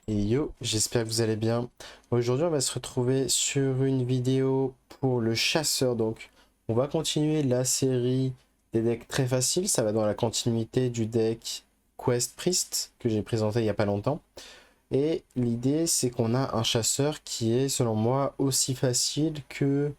Et yo, j'espère que vous allez bien. Aujourd'hui, on va se retrouver sur une vidéo pour le chasseur. Donc, on va continuer la série des decks très faciles. Ça va dans la continuité du deck Quest Priest que j'ai présenté il n'y a pas longtemps. Et l'idée, c'est qu'on a un chasseur qui est, selon moi, aussi facile que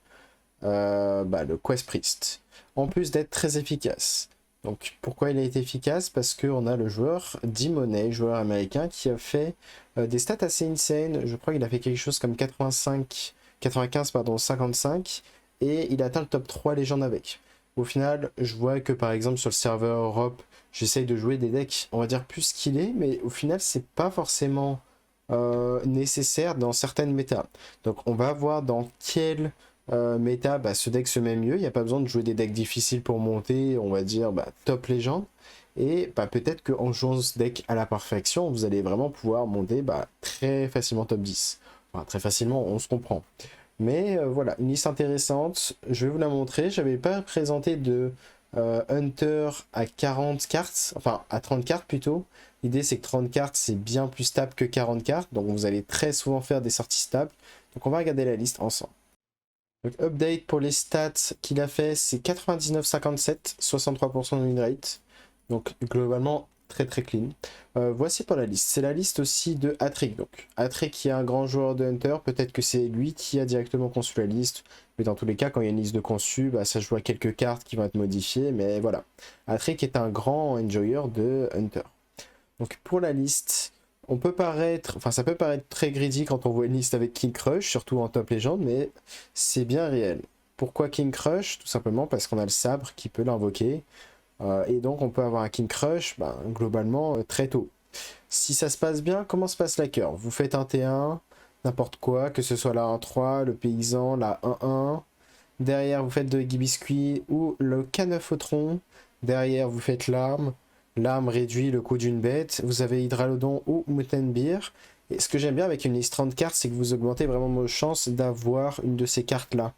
le Quest Priest. En plus d'être très efficace. Donc pourquoi il a été efficace? Parce qu'on a le joueur D-Money, joueur américain, qui a fait des stats assez insane. Je crois qu'il a fait quelque chose comme 95 pardon, 55. Et il atteint le top 3 légende avec. Au final, je vois que par exemple sur le serveur Europe, j'essaye de jouer des decks, on va dire plus qu'il est, mais au final, c'est pas forcément nécessaire dans certaines méta. Donc on va voir dans quel méta, ce deck se met mieux. Il n'y a pas besoin de jouer des decks difficiles pour monter, on va dire top légende. Et peut-être qu'en jouant ce deck à la perfection, vous allez vraiment pouvoir monter très facilement top 10. Enfin, très facilement, on se comprend. Mais voilà, une liste intéressante. Je vais vous la montrer. J'avais pas présenté de Hunter à 40 cartes, enfin à 30 cartes plutôt. L'idée c'est que 30 cartes c'est bien plus stable que 40 cartes, donc vous allez très souvent faire des sorties stables. Donc on va regarder la liste ensemble. Donc, update pour les stats qu'il a fait, c'est 99,57, 63% de win rate. Donc globalement très très clean. Voici pour la liste. C'est la liste aussi de Hattrick. Donc Hattrick qui est un grand joueur de Hunter, peut-être que c'est lui qui a directement conçu la liste. Mais dans tous les cas, quand il y a une liste de conçus, ça joue à quelques cartes qui vont être modifiées. Mais voilà. Hattrick est un grand enjoyer de Hunter. Donc pour la liste, ça peut paraître très greedy quand on voit une liste avec King Crush, surtout en top légende, mais c'est bien réel. Pourquoi King Crush? Tout simplement parce qu'on a le sabre qui peut l'invoquer, et donc on peut avoir un King Crush, globalement, très tôt. Si ça se passe bien, comment se passe la cœur? Vous faites un T1, n'importe quoi, que ce soit la 1-3, le paysan, la 1-1. Derrière, vous faites de Gibiscuit ou le K9 au tronc. Derrière, vous faites l'arme. L'arme réduit le coût d'une bête. Vous avez Hydralodon ou Mutenbeer. Et ce que j'aime bien avec une liste 30 cartes, c'est que vous augmentez vraiment vos chances d'avoir une de ces cartes-là.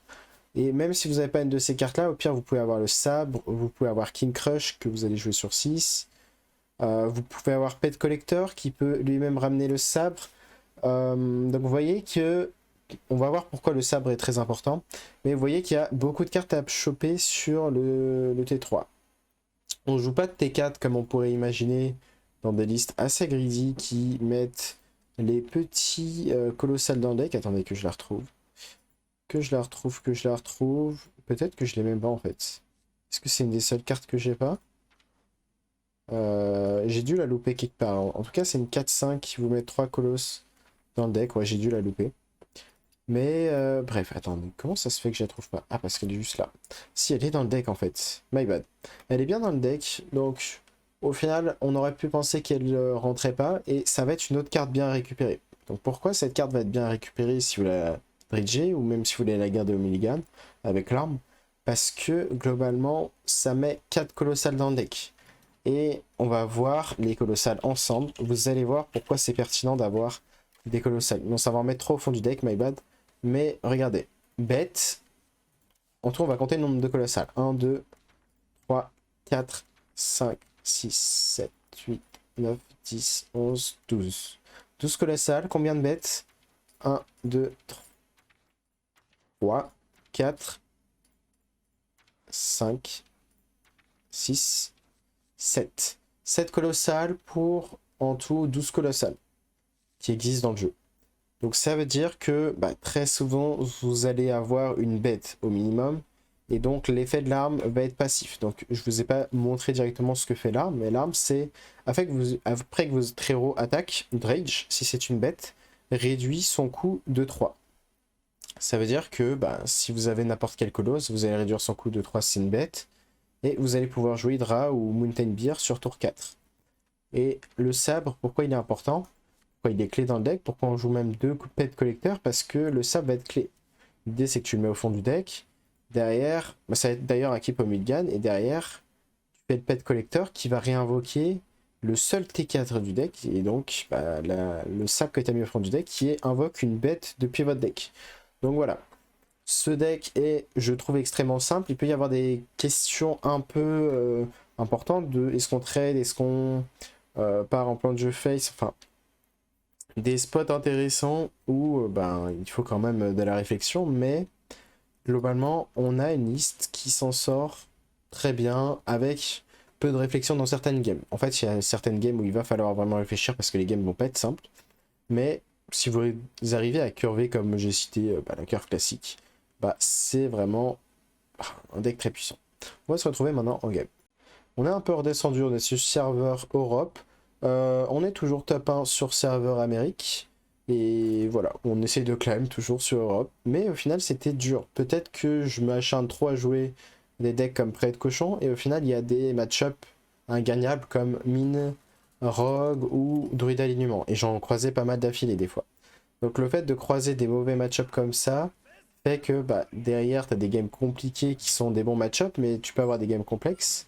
Et même si vous n'avez pas une de ces cartes-là, au pire, vous pouvez avoir le sabre, vous pouvez avoir King Crush que vous allez jouer sur 6. Vous pouvez avoir Pet Collector qui peut lui-même ramener le sabre. Donc vous voyez que on va voir pourquoi le sabre est très important. Mais vous voyez qu'il y a beaucoup de cartes à choper sur le T3. On joue pas de T4 comme on pourrait imaginer dans des listes assez greedy qui mettent les petits colossales dans le deck. Attendez que je la retrouve. Que je la retrouve, que je la retrouve. Peut-être que je l'ai même pas en fait. Est-ce que c'est une des seules cartes que j'ai pas? J'ai dû la louper quelque part. En tout cas, c'est une 4-5 qui vous met 3 colosses dans le deck. Ouais, j'ai dû la louper. Mais bref, attendez, comment ça se fait que je la trouve pas? Ah, parce qu'elle est juste là. Si, elle est dans le deck en fait. My bad. Elle est bien dans le deck, donc au final, on aurait pu penser qu'elle rentrait pas, et ça va être une autre carte bien récupérée. Donc pourquoi cette carte va être bien récupérée si vous la bridgez, ou même si vous voulez la garder au mulligan, avec l'arme? Parce que globalement, ça met 4 colossales dans le deck. Et on va voir les colossales ensemble. Vous allez voir pourquoi c'est pertinent d'avoir des colossales. Non, ça va en mettre trop au fond du deck, my bad. Mais regardez, bête, en tout on va compter le nombre de colossales. 1, 2, 3, 4, 5, 6, 7, 8, 9, 10, 11, 12. 12 colossales, combien de bêtes? 1, 2, 3, 4, 5, 6, 7. 7 colossales pour en tout 12 colossales qui existent dans le jeu. Donc ça veut dire que très souvent vous allez avoir une bête au minimum, et donc l'effet de l'arme va être passif. Donc je vous ai pas montré directement ce que fait l'arme, mais l'arme c'est après que votre héros attaque, Rage, si c'est une bête, réduit son coût de 3. Ça veut dire que si vous avez n'importe quel colosse, vous allez réduire son coût de 3 si c'est une bête, et vous allez pouvoir jouer Hydra ou Mountain Beer sur tour 4. Et le sabre, pourquoi il est important? Pourquoi il est clé dans le deck? Pourquoi on joue même deux pet collecteurs? Parce que le sabre va être clé. L'idée c'est que tu le mets au fond du deck. Derrière, ça va être d'ailleurs un keep au mulligan. Et derrière, tu fais le pet collector qui va réinvoquer le seul T4 du deck. Et donc, le sabre que tu as mis au fond du deck qui invoque une bête depuis votre deck. Donc voilà. Ce deck est, je trouve, extrêmement simple. Il peut y avoir des questions un peu importantes de est-ce qu'on trade, est-ce qu'on part en plan de jeu face, enfin des spots intéressants où ben, il faut quand même de la réflexion, mais globalement, on a une liste qui s'en sort très bien avec peu de réflexion dans certaines games. En fait, il y a certaines games où il va falloir vraiment réfléchir parce que les games vont pas être simples, mais si vous arrivez à curver comme j'ai cité bah, la curve classique, bah, c'est vraiment un deck très puissant. On va se retrouver maintenant en game. On est un peu redescendu, on est sur serveur Europe. On est toujours top 1 sur serveur Amérique. Et voilà, on essaye de climb toujours sur Europe. Mais au final, c'était dur. Peut-être que je m'acharne trop à jouer des decks comme Prêt de Cochon. Et au final, il y a des match-up ingagnables comme Mine, Rogue ou Druide Alignement. Et j'en croisais pas mal d'affilée des fois. Donc le fait de croiser des mauvais match-up comme ça fait que bah, derrière, tu as des games compliqués qui sont des bons match-up, mais tu peux avoir des games complexes.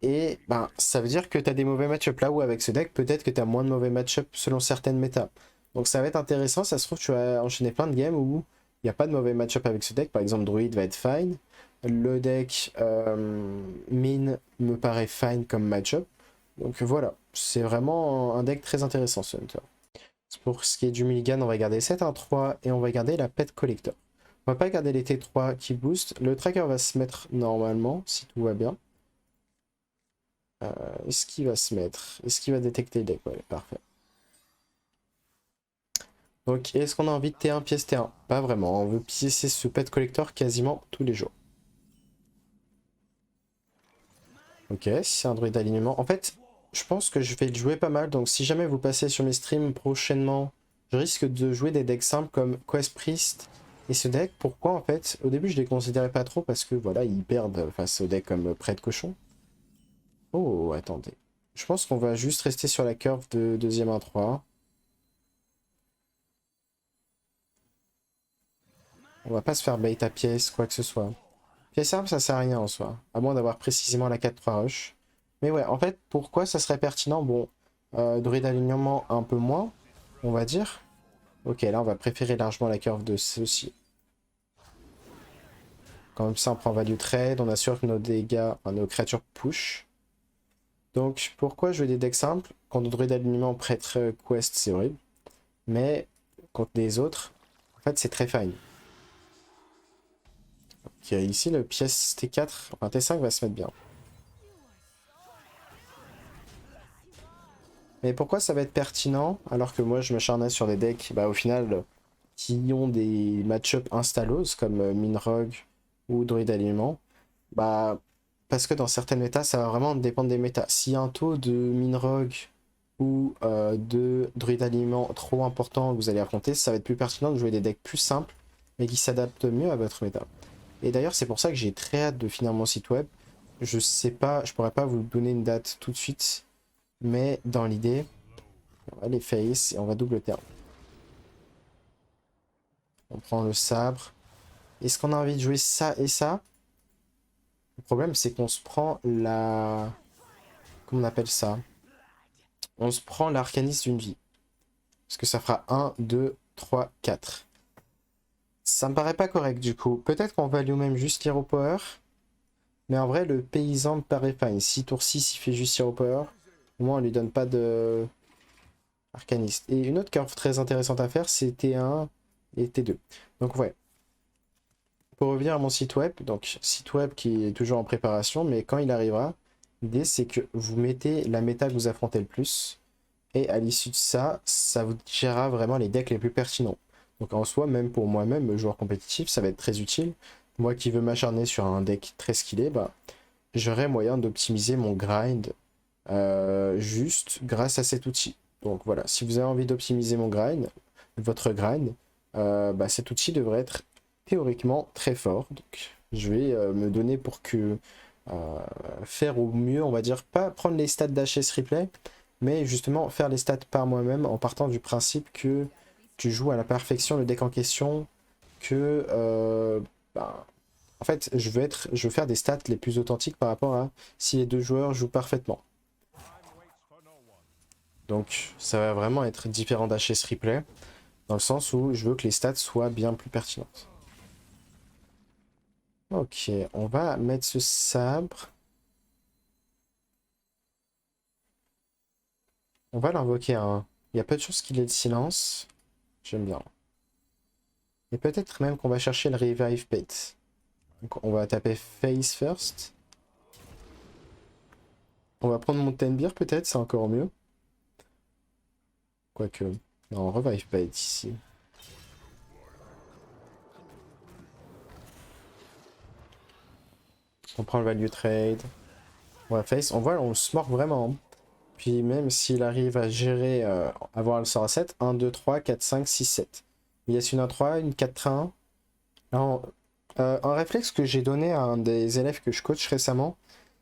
Et ben, ça veut dire que tu as des mauvais match-up là où avec ce deck, peut-être que tu as moins de mauvais match-up selon certaines méta. Donc ça va être intéressant, ça se trouve tu vas enchaîner plein de games où il n'y a pas de mauvais match-up avec ce deck. Par exemple, Druid va être fine. Le deck Mine me paraît fine comme match-up. Donc voilà, c'est vraiment un deck très intéressant ce Hunter. Pour ce qui est du mulligan, on va garder 7-1-3 et on va garder la Pet Collector. On va pas garder les T3 qui boostent. Le tracker va se mettre normalement, si tout va bien. Est-ce qu'il va se mettre? Est-ce qu'il va détecter le deck? Ouais, parfait. Donc, est-ce qu'on a envie de T1 pièce T1? Pas vraiment. On veut piécer ce pet collector quasiment tous les jours. Ok, c'est un druide d'alignement. En fait, je pense que je vais le jouer pas mal. Donc, si jamais vous passez sur mes streams prochainement, je risque de jouer des decks simples comme Quest Priest et ce deck. Pourquoi en fait? Au début, je les considérais pas trop parce que voilà, ils perdent face au deck comme Prêt de Cochon. Oh, attendez. Je pense qu'on va juste rester sur la curve de deuxième 1-3. On va pas se faire bait à pièce, quoi que ce soit. Pièce simple, ça sert à rien en soi. À moins d'avoir précisément la 4-3 rush. Mais ouais, en fait, pourquoi ça serait pertinent? Bon, druide alignement un peu moins, on va dire. Ok, là, on va préférer largement la curve de ceci. Comme ça, on prend value trade, on assure que nos dégâts, enfin, nos créatures push. Donc, pourquoi jouer des decks simples? Quand le druide alignement prêtre quest, c'est horrible. Mais, contre les autres, en fait, c'est très fine. Ok, ici, le pièce T4, enfin T5 va se mettre bien. Mais pourquoi ça va être pertinent alors que moi je m'acharnais sur des decks bah, au final qui ont des match-up installos comme Minrogue ou Druid Aliment? Bah parce que dans certaines métas ça va vraiment dépendre des métas. S'il y a un taux de Minrogue ou de Druid Aliment trop important que vous allez affronter, ça va être plus pertinent de jouer des decks plus simples mais qui s'adaptent mieux à votre méta. Et d'ailleurs c'est pour ça que j'ai très hâte de finir mon site web. Je sais pas, je pourrais pas vous donner une date tout de suite, mais dans l'idée, on va les face et on va double terme. On prend le sabre. Est-ce qu'on a envie de jouer ça et ça? Le problème, c'est qu'on se prend la... Comment on appelle ça? On se prend l'arcanisme d'une vie. Parce que ça fera 1, 2, 3, 4. Ça me paraît pas correct du coup. Peut-être qu'on value même juste l'hero power. Mais en vrai, le paysan me paraît fine. Si tour 6, il fait juste hero power. Au moins, on lui donne pas de... Arcaniste. Et une autre curve très intéressante à faire, c'est T1 et T2. Donc ouais. Pour revenir à mon site web, donc site web qui est toujours en préparation, mais quand il arrivera, l'idée c'est que vous mettez la méta que vous affrontez le plus, et à l'issue de ça, ça vous tirera vraiment les decks les plus pertinents. Donc en soi, même pour moi-même, joueur compétitif, ça va être très utile. Moi qui veux m'acharner sur un deck très skillé, bah, j'aurai moyen d'optimiser mon grind juste grâce à cet outil. Donc voilà, si vous avez envie d'optimiser votre grind, bah, cet outil devrait être théoriquement très fort. Donc je vais me donner pour que faire au mieux, on va dire, pas prendre les stats d'HS replay, mais justement faire les stats par moi-même en partant du principe que tu joues à la perfection le deck en question, que bah, en fait je veux faire des stats les plus authentiques par rapport à si les deux joueurs jouent parfaitement. Donc ça va vraiment être différent d'HS replay, dans le sens où je veux que les stats soient bien plus pertinentes. Ok, on va mettre ce sabre. On va l'invoquer un Il y a peu de choses qu'il ait le silence. J'aime bien. Et peut-être même qu'on va chercher le Revive Pet. Donc on va taper Face first. On va prendre Mountain Beer peut-être, c'est encore mieux. Quoique... Non, Revive Pet ici. On prend le Value Trade. On va Face. On voit, on se mord vraiment. Puis même s'il arrive à gérer, avoir le sort à 7, 1, 2, 3, 4, 5, 6, 7. Il y a une 1, 3, une 4, 1. Alors, un réflexe que j'ai donné à un des élèves que je coach récemment,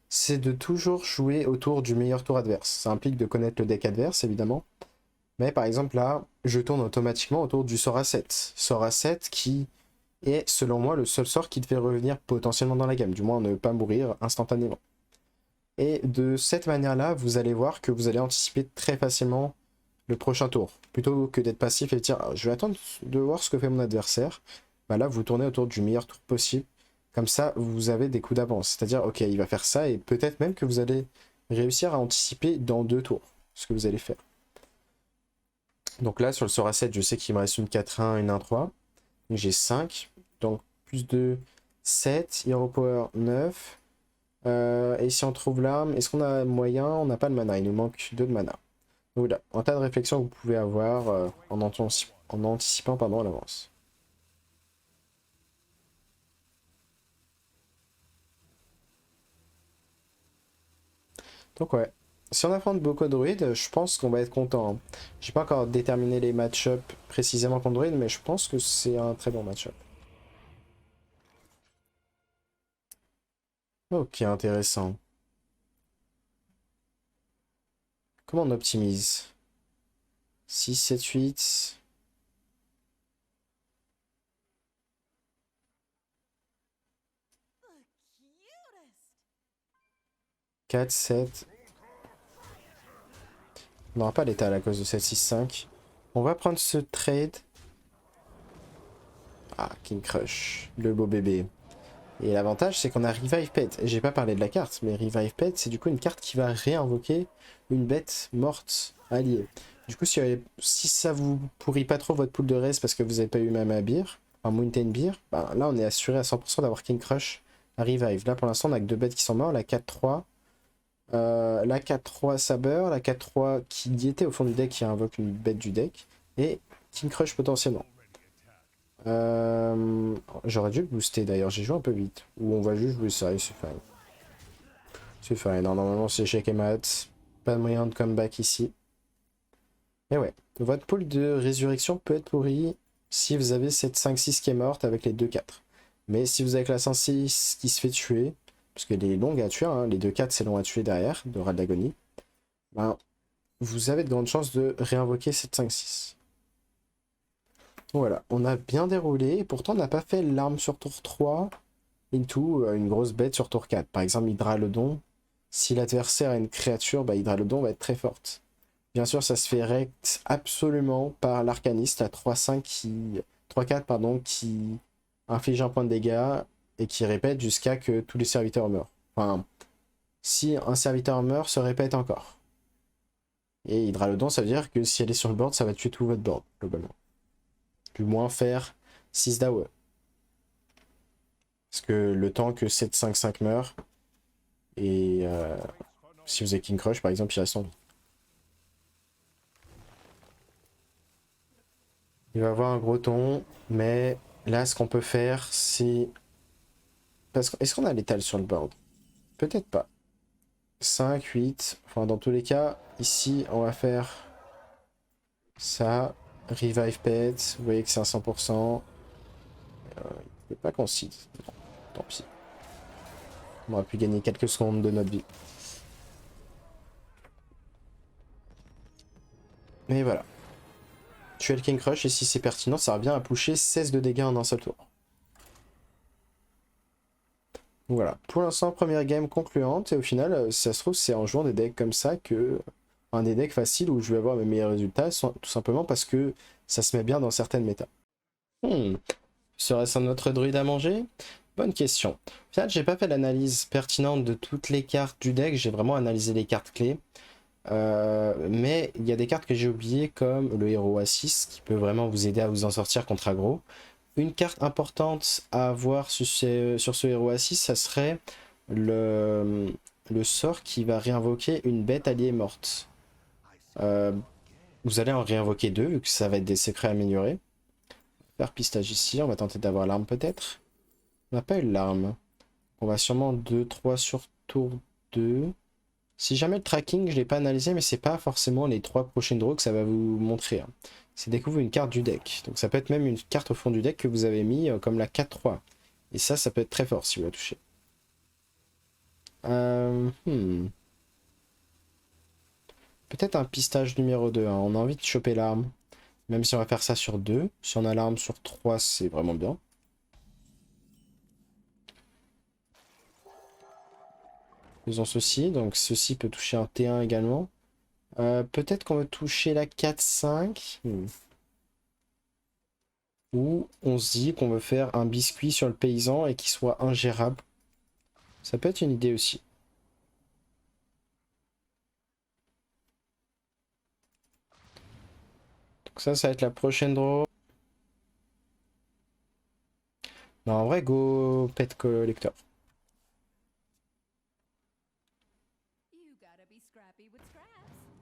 c'est de toujours jouer autour du meilleur tour adverse. Ça implique de connaître le deck adverse, évidemment. Mais par exemple, là, je tourne automatiquement autour du sort à 7. Sort à 7 qui est, selon moi, le seul sort qui te fait revenir potentiellement dans la gamme. Du moins, ne pas mourir instantanément. Et de cette manière-là, vous allez voir que vous allez anticiper très facilement le prochain tour. Plutôt que d'être passif et de dire ah, je vais attendre de voir ce que fait mon adversaire. Bah là, vous tournez autour du meilleur tour possible. Comme ça, vous avez des coups d'avance. C'est-à-dire, ok, il va faire ça et peut-être même que vous allez réussir à anticiper dans 2 tours ce que vous allez faire. Donc là, sur le sort à 7, je sais qu'il me reste une 4-1, une 1-3. J'ai 5. Donc plus de 7. Hero Power 9. Et si on trouve l'arme, est-ce qu'on a moyen? On n'a pas de mana, il nous manque 2 de mana. Donc voilà, un tas de réflexions que vous pouvez avoir en anticipant pardon, à l'avance. Donc ouais, si on affronte beaucoup de druides, je pense qu'on va être content. Hein. J'ai pas encore déterminé les match-up précisément contre druides, mais je pense que c'est un très bon match-up. Ok, intéressant. Comment on optimise? 6, 7, 8... 4, 7... On n'aura pas l'étal à cause de 7, 6, 5. On va prendre ce trade. Ah, King Crush, le beau bébé. Et l'avantage, c'est qu'on a Revive Pet. J'ai pas parlé de la carte, mais Revive Pet, c'est du coup une carte qui va réinvoquer une bête morte alliée. Du coup, si ça vous pourrit pas trop votre pool de res parce que vous avez pas eu Mama Beer, un Mountain Beer, bah, là, on est assuré à 100% d'avoir King Crush à Revive. Là, pour l'instant, on a que 2 bêtes qui sont mortes, la 4-3. La 4-3 Saber, la 4-3 qui était au fond du deck qui invoque une bête du deck, et King Crush potentiellement. J'aurais dû le booster d'ailleurs, j'ai joué un peu vite. Ou on va juste jouer ça et c'est fine. C'est fine, normalement c'est check et mat. Pas de moyen de comeback ici. Et ouais, votre pool de résurrection peut être pourri si vous avez cette 5-6 qui est morte avec les 2-4. Mais si vous avez la 5-6 qui se fait tuer, parce qu'elle est longue à tuer, hein, les 2-4 c'est long à tuer derrière, de Rat d'Agonie, ben, vous avez de grandes chances de réinvoquer cette 5-6. Voilà, on a bien déroulé, et pourtant on n'a pas fait l'arme sur tour 3 into une grosse bête sur tour 4. Par exemple, Hydralodon, si l'adversaire a une créature, bah, Hydralodon va être très forte. Bien sûr, ça se fait rect absolument par l'arcaniste à 3-5 3-4 pardon, qui inflige un point de dégâts et qui répète jusqu'à que tous les serviteurs meurent. Enfin, si un serviteur meurt, se répète encore. Et Hydralodon, ça veut dire que si elle est sur le board, ça va tuer tout votre board, globalement. Du moins faire 6 d'AOE. Parce que le temps que 7-5-5 meurt, et si vous avez King Crush par exemple, il reste en vie. Il va avoir un gros ton, mais là ce qu'on peut faire c'est... Est-ce qu'on a l'étal sur le board? Peut-être pas. 5, 8, enfin dans tous les cas, ici on va faire ça. Revive Pet, vous voyez que c'est un 100%. Il ne peut pas qu'on cite. Tant pis. On aurait pu gagner quelques secondes de notre vie. Mais voilà. Tuer le King Crush et si c'est pertinent, ça revient à pusher 16 de dégâts en un seul tour. Voilà. Pour l'instant, première game concluante. Et au final, si ça se trouve, c'est en jouant des decks comme ça que... Un des decks faciles où je vais avoir mes meilleurs résultats, tout simplement parce que ça se met bien dans certaines méta. Serait-ce un autre druide à manger? Bonne question. Au final, j'ai pas fait l'analyse pertinente de toutes les cartes du deck, j'ai vraiment analysé les cartes clés. Mais il y a des cartes que j'ai oubliées comme le héros A6 qui peut vraiment vous aider à vous en sortir contre aggro. Une carte importante à avoir sur ce héros A6, ça serait le sort qui va réinvoquer une bête alliée morte. Euh, Vous allez en réinvoquer deux, vu que ça va être des secrets améliorés. Faire pistage ici, on va tenter d'avoir l'arme peut-être. On n'a pas eu l'arme. On va sûrement 2-3 sur tour 2. Si jamais le tracking, je ne l'ai pas analysé, mais c'est pas forcément les 3 prochaines draws que ça va vous montrer. Hein. C'est découvrir une carte du deck. Donc ça peut être même une carte au fond du deck que vous avez mis comme la 4-3. Et ça peut être très fort si vous la touchez. Peut-être un pistage numéro 2. Hein. On a envie de choper l'arme. Même si on va faire ça sur 2. Si on a l'arme sur 3, c'est vraiment bien. Faisons ceci. Donc ceci peut toucher un T1 également. Peut-être qu'on va toucher la 4-5. Ou on se dit qu'on veut faire un biscuit sur le paysan et qu'il soit ingérable. Ça peut être une idée aussi. Donc ça va être la prochaine draw. Non, en vrai, go pet collector.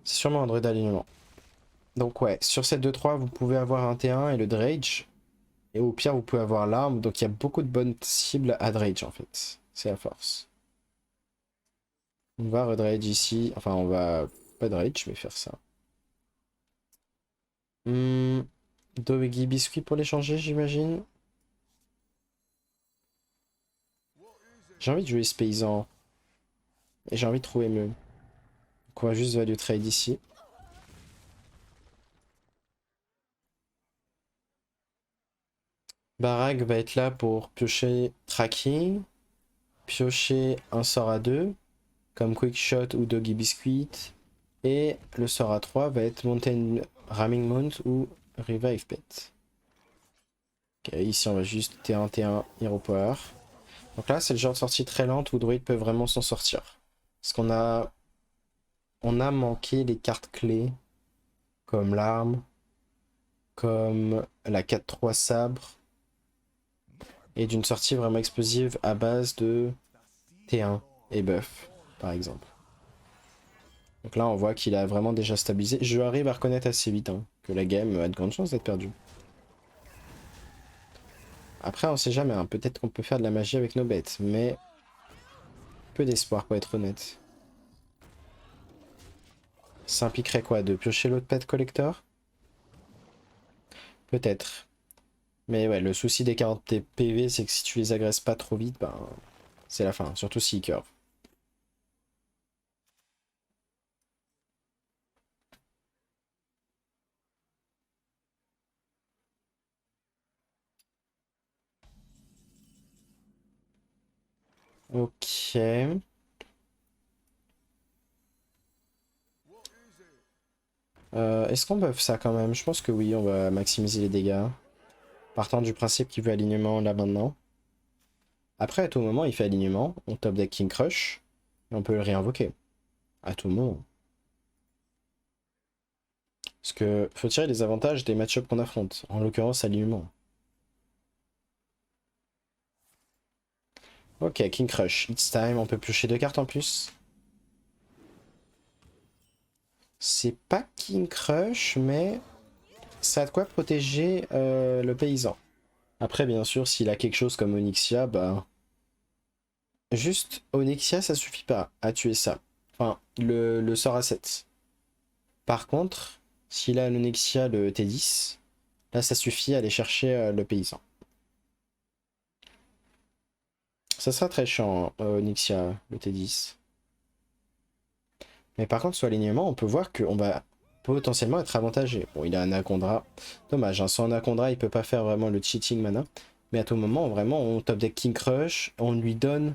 C'est sûrement un druide d'alignement. Donc ouais, sur cette 2-3, vous pouvez avoir un T1 et le Drage. Et au pire, vous pouvez avoir l'arme. Donc il y a beaucoup de bonnes cibles à Drage en fait. C'est la force. On va redrage ici. Enfin, on va pas Drage, mais faire ça. Doggy biscuit pour l'échanger, j'imagine. J'ai envie de jouer ce paysan. Et j'ai envie de trouver mieux. Donc on va juste value trade ici. Barag va être là pour piocher tracking. Piocher un sort à 2. Comme quick shot ou doggy biscuit. Et le sort à 3 va être mountain ramming mount ou revive pet. Ok, ici on va juste T1 T1 hero power. Donc là c'est le genre de sortie très lente où druid peut vraiment s'en sortir. Parce qu'on a... On a manqué les cartes clés. Comme l'arme. Comme la 4-3 sabre. Et d'une sortie vraiment explosive à base de T1 et buff, par exemple. Donc là, on voit qu'il a vraiment déjà stabilisé. Je arrive à reconnaître assez vite hein, que la game a de grandes chances d'être perdue. Après, on sait jamais. Hein, peut-être qu'on peut faire de la magie avec nos bêtes, mais peu d'espoir pour être honnête. Ça impliquerait quoi? De piocher l'autre pet collector? Peut-être. Mais ouais, le souci des 40 PV, c'est que si tu les agresses pas trop vite, ben, c'est la fin. Surtout s'ils curve. Ok. Est-ce qu'on buff ça quand même? Je pense que oui, on va maximiser les dégâts. Partant du principe qu'il veut alignement là maintenant. Après, à tout moment, il fait alignement. On top deck King Crush. Et on peut le réinvoquer. À tout moment. Parce que faut tirer les avantages des match-ups qu'on affronte. En l'occurrence, alignement. Ok, King Crush. It's time. On peut piocher 2 cartes en plus. C'est pas King Crush, mais ça a de quoi protéger le paysan. Après, bien sûr, s'il a quelque chose comme Onyxia, bah... Juste Onyxia, ça suffit pas à tuer ça. Enfin, le sort à 7. Par contre, s'il a un Onyxia, le T10, là, ça suffit à aller chercher le paysan. Ça sera très chiant, hein, Onyxia, le T10. Mais par contre, sur l'alignement, on peut voir qu'on va potentiellement être avantagé. Bon, il a un Anaconda. Dommage, hein, sans Anaconda, il peut pas faire vraiment le cheating mana. Mais à tout moment, vraiment, on top deck King Crush, on lui donne...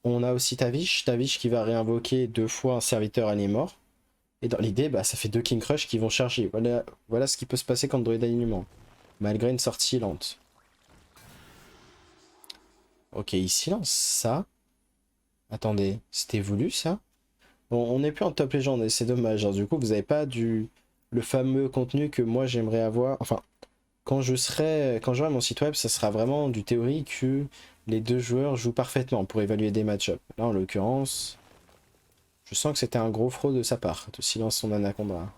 On a aussi Tavish, Tavish qui va réinvoquer 2 fois un serviteur allié mort. Et dans l'idée, bah, ça fait 2 King Crush qui vont charger. Voilà ce qui peut se passer contre Druid d'alignement. Malgré une sortie lente. Ok, il silence ça. Attendez, c'était voulu ça? On n'est plus en top légende et c'est dommage. Alors, du coup, vous n'avez pas le fameux contenu que moi j'aimerais avoir. Enfin, quand j'aurai mon site web, ça sera vraiment du théorie que les deux joueurs jouent parfaitement pour évaluer des match-ups. Là, en l'occurrence, je sens que c'était un gros fraud de sa part de silence son anaconda.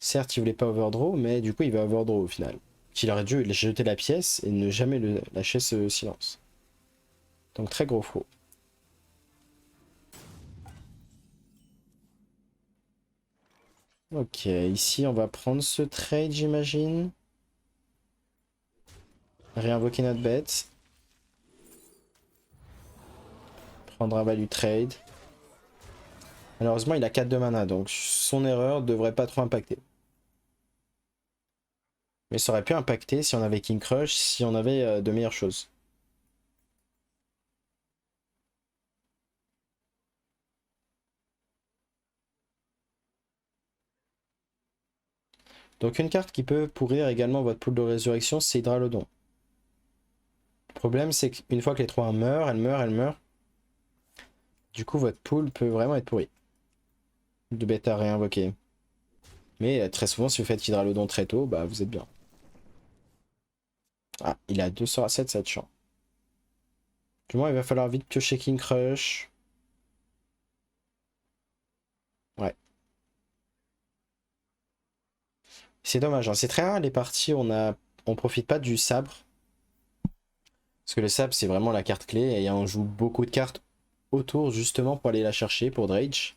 Certes, il voulait pas overdraw, mais du coup, il va overdraw au final. Qu'il aurait dû jeter la pièce et ne jamais lâcher ce silence. Donc, très gros fraud. Ok, ici, on va prendre ce trade, j'imagine. Réinvoquer notre bête. Prendre un value trade. Malheureusement, il a 4 de mana, donc son erreur devrait pas trop impacter. Mais ça aurait pu impacter si on avait King Crush, si on avait de meilleures choses. Donc une carte qui peut pourrir également votre pool de résurrection, c'est Hydralodon. Le problème, c'est qu'une fois que les 3 meurent, elles meurent, elles meurent. Du coup, votre pool peut vraiment être pourri. De bêta réinvoquer. Mais très souvent, si vous faites Hydralodon très tôt, bah vous êtes bien. Ah, il a 2 sorts à 7, ça te champ. Du moins, il va falloir vite piocher King Crush. Ouais. C'est dommage, hein. C'est très rare les parties où on profite pas du sabre. Parce que le sabre, c'est vraiment la carte clé et on joue beaucoup de cartes autour justement pour aller la chercher pour Dredge.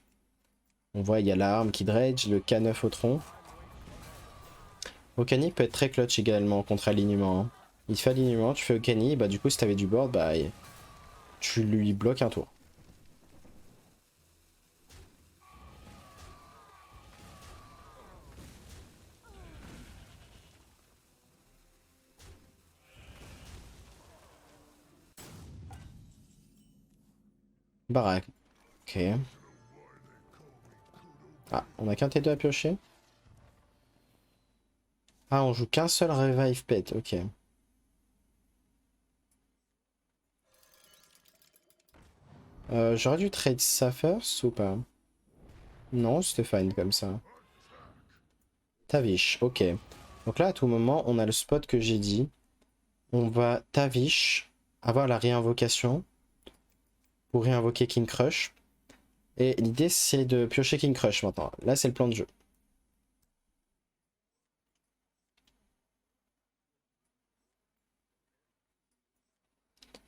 On voit, il y a l'arme qui Dredge, le K9 au tronc. Okani peut être très clutch également contre alignement, hein. Il fait alignement, tu fais Okani, bah du coup si t'avais du board, bah tu lui bloques un tour. Baraque. Ok. Ah, on a qu'un T2 à piocher. Ah, on joue qu'un seul Revive Pet, ok. J'aurais dû trade ça first ou pas? Non, c'était fine comme ça. Tavish, ok. Donc là, à tout moment, on a le spot que j'ai dit. On va Tavish, avoir la réinvocation pour réinvoquer King Crush. Et l'idée, c'est de piocher King Crush maintenant. Là, c'est le plan de jeu.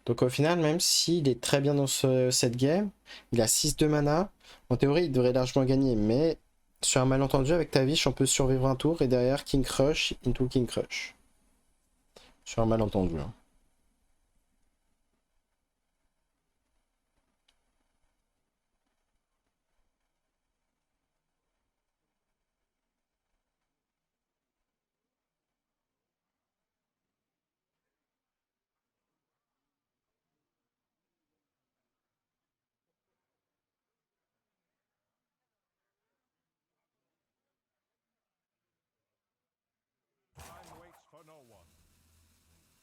Donc au final, même s'il est très bien dans cette game, il a 6 de mana. En théorie, il devrait largement gagner. Mais sur un malentendu avec Tavish, on peut survivre un tour. Et derrière, King Crush into King Crush. Sur un malentendu, hein.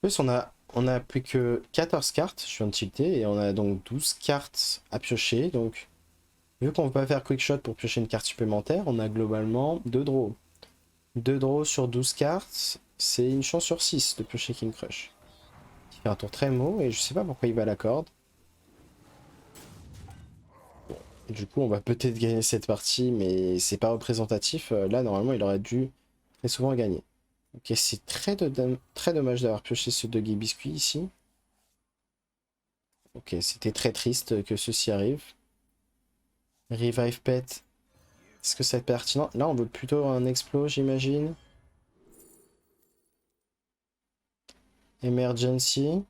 En plus, on a plus que 14 cartes. Je viens de tilter. Et on a donc 12 cartes à piocher. Donc, vu qu'on ne peut pas faire quick shot pour piocher une carte supplémentaire, on a globalement 2 draws. 2 draws sur 12 cartes, c'est une chance sur 6 de piocher King Crush. Il fait un tour très mot et je sais pas pourquoi il va à la corde. Du coup, on va peut-être gagner cette partie, mais c'est pas représentatif. Là, normalement, il aurait dû très souvent gagner. Ok, c'est très dommage d'avoir pioché ce Doggy Biscuit ici. Ok, c'était très triste que ceci arrive. Revive Pet, est-ce que ça va être pertinent? Là, on veut plutôt un Explo, j'imagine. Emergency.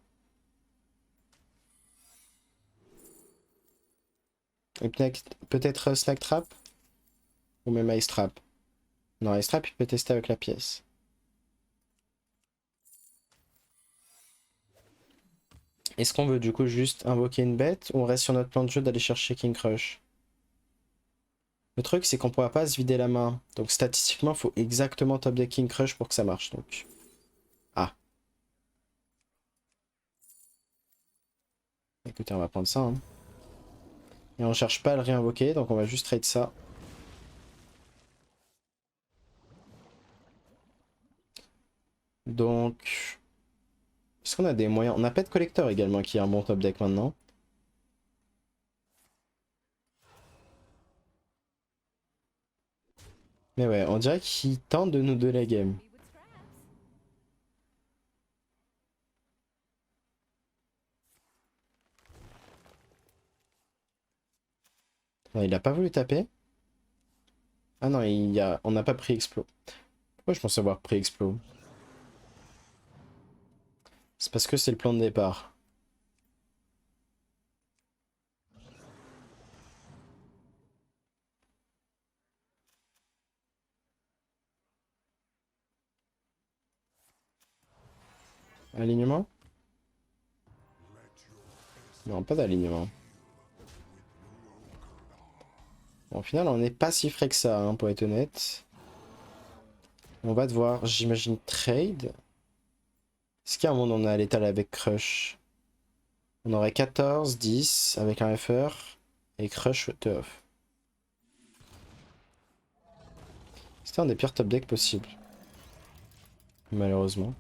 Et peut-être Snack Trap? Ou même Ice Trap? Non, Ice Trap, il peut tester avec la pièce. Est-ce qu'on veut du coup juste invoquer une bête ou on reste sur notre plan de jeu d'aller chercher King Crush? Le truc, c'est qu'on pourra pas se vider la main. Donc statistiquement, il faut exactement top deck King Crush pour que ça marche. Donc. Ah. Écoutez, on va prendre ça, hein. Et on cherche pas à le réinvoquer, donc on va juste trade ça. Donc... Est-ce qu'on a des moyens? On a Pet Collector également qui est un bon top deck maintenant. Mais ouais, on dirait qu'il tente de nous donner la game. Non, il a pas voulu taper. Ah non, on n'a pas pris Explo. Pourquoi je pense avoir pris Explo? C'est parce que c'est le plan de départ. Alignement? Non, pas d'alignement. Bon, au final, on n'est pas si frais que ça, hein, pour être honnête. On va devoir, j'imagine, trade. Est-ce qu'il y a un monde où on est à l'étal avec Crush? On aurait 14, 10 avec un FR et Crush de off. C'était un des pires top decks possibles. Malheureusement.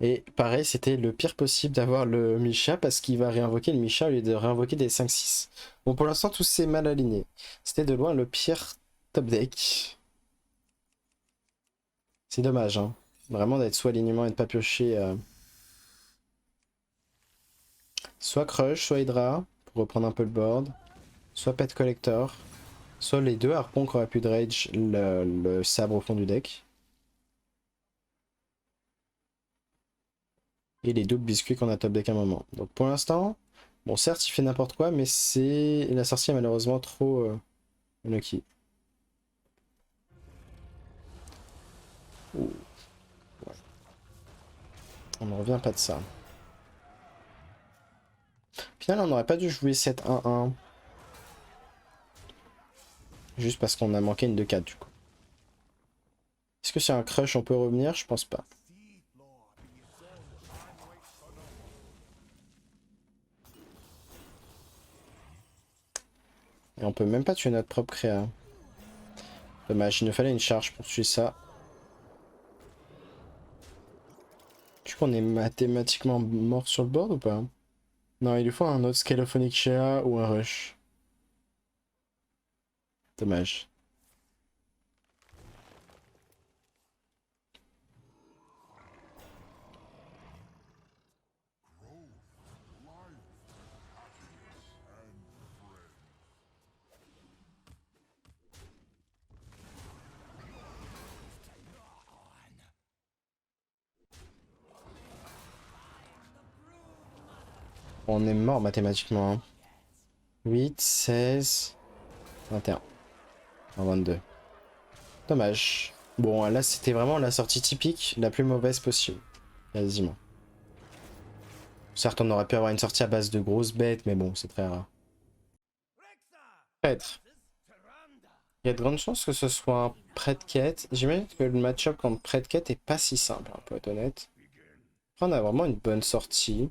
Et pareil, c'était le pire possible d'avoir le Misha parce qu'il va réinvoquer le Misha au lieu de réinvoquer des 5-6. Bon, pour l'instant, tout s'est mal aligné. C'était de loin le pire top deck. C'est dommage, hein. Vraiment d'être soit alignement et de pas piocher. Soit Crush, soit Hydra, pour reprendre un peu le board. Soit Pet Collector. Soit les deux harpons qui auraient pu de rage le sabre au fond du deck. Et les doubles biscuits qu'on a top deck à un moment. Donc pour l'instant, bon certes il fait n'importe quoi, mais c'est la sortie est malheureusement trop unlucky. Ouh. Ouais. On ne revient pas de ça. Au final on n'aurait pas dû jouer 7-1-1. Juste parce qu'on a manqué une 2-4 du coup. Est-ce que c'est un crush on peut revenir? Je pense pas. Et on peut même pas tuer notre propre créa. Dommage, il nous fallait une charge pour tuer ça. Tu crois qu'on est mathématiquement mort sur le board ou pas? Non, il lui faut un autre Scalophonic Shea ou un Rush. Dommage. On est mort mathématiquement. Hein. 8, 16, 21. En 22. Dommage. Bon, là, c'était vraiment la sortie typique, la plus mauvaise possible. Quasiment. Certes, on aurait pu avoir une sortie à base de grosses bêtes, mais bon, c'est très rare. Peut-être. Il y a de grandes chances que ce soit un prêt-quête. J'imagine que le match-up contre prêt-quête est pas si simple, hein, pour être honnête. Après, on a vraiment une bonne sortie.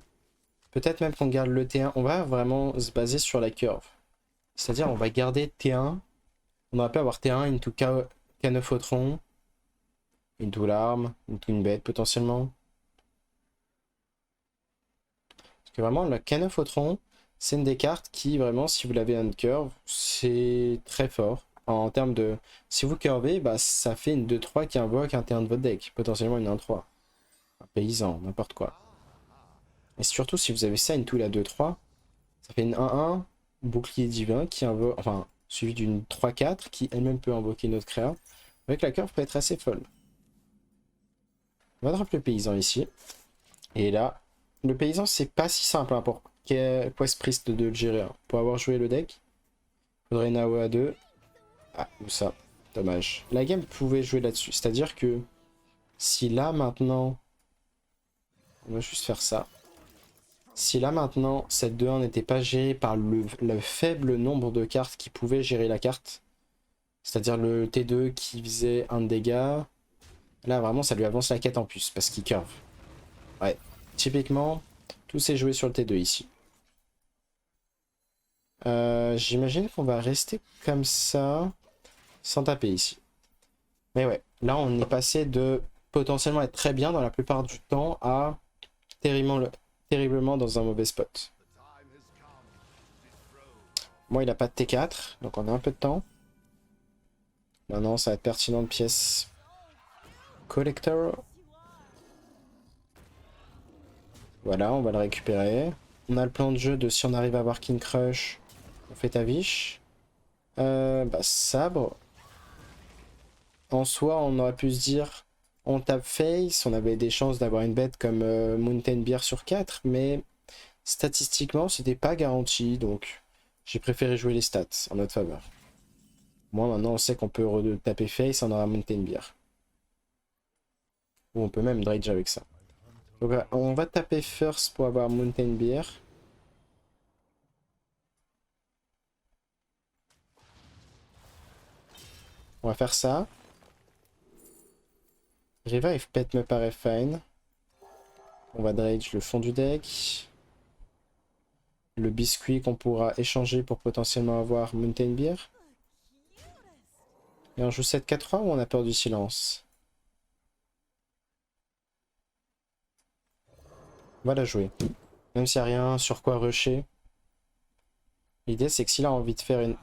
Peut-être même qu'on garde le T1. On va vraiment se baser sur la curve. C'est-à-dire, on va garder T1. On aurait pu avoir T1 into Canophoton, into l'arme, into une bête potentiellement. Parce que vraiment, le Canophoton, c'est une des cartes qui, vraiment, si vous l'avez on curve, c'est très fort. En termes de... Si vous curvez, bah, ça fait une 2-3 qui invoque un T1 de votre deck. Potentiellement une 1-3. Un paysan, n'importe quoi. Et surtout, si vous avez ça into la 2-3, ça fait une 1-1, bouclier divin, qui invoque... Enfin, suivi d'une 3-4, qui elle-même peut invoquer notre créa. Avec la curve peut être assez folle. On va drop le paysan ici. Et là, le paysan, c'est pas si simple hein, pour Quest Priest de le gérer. Hein. Pour avoir joué le deck, faudrait une AOE à 2. Ah, ou ça. Dommage. La game pouvait jouer là-dessus. C'est-à-dire que si là, maintenant... On va juste faire ça. Si là, maintenant, cette 2-1 n'était pas gérée par le faible nombre de cartes qui pouvaient gérer la carte, c'est-à-dire le T2 qui faisait un dégât, là, vraiment, ça lui avance la quête en plus, parce qu'il curve. Ouais. Typiquement, tout s'est joué sur le T2 ici. J'imagine qu'on va rester comme ça, sans taper ici. Mais ouais, là on est passé de potentiellement être très bien dans la plupart du temps à terriblement dans un mauvais spot. Moi il a pas de T4, donc on a un peu de temps. Maintenant ça va être pertinent de pièces collector. Voilà, on va le récupérer. On a le plan de jeu de si on arrive à avoir King Crush, on fait Tavish. Bah sabre. En soi, on aurait pu se dire, on tape face, on avait des chances d'avoir une bête comme Mountain Beer sur 4, mais statistiquement, c'était pas garanti, donc j'ai préféré jouer les stats en notre faveur. Moi, maintenant, on sait qu'on peut taper face, on aura Mountain Beer. Ou on peut même dredge avec ça. Donc on va taper first pour avoir Mountain Beer. On va faire ça. Revive Pet me paraît fine. On va dredge le fond du deck. Le biscuit qu'on pourra échanger pour potentiellement avoir Mountain Beer. Et on joue 7-4-3 ou on a peur du silence? On va la jouer. Même s'il n'y a rien sur quoi rusher. L'idée c'est que s'il a envie de faire une...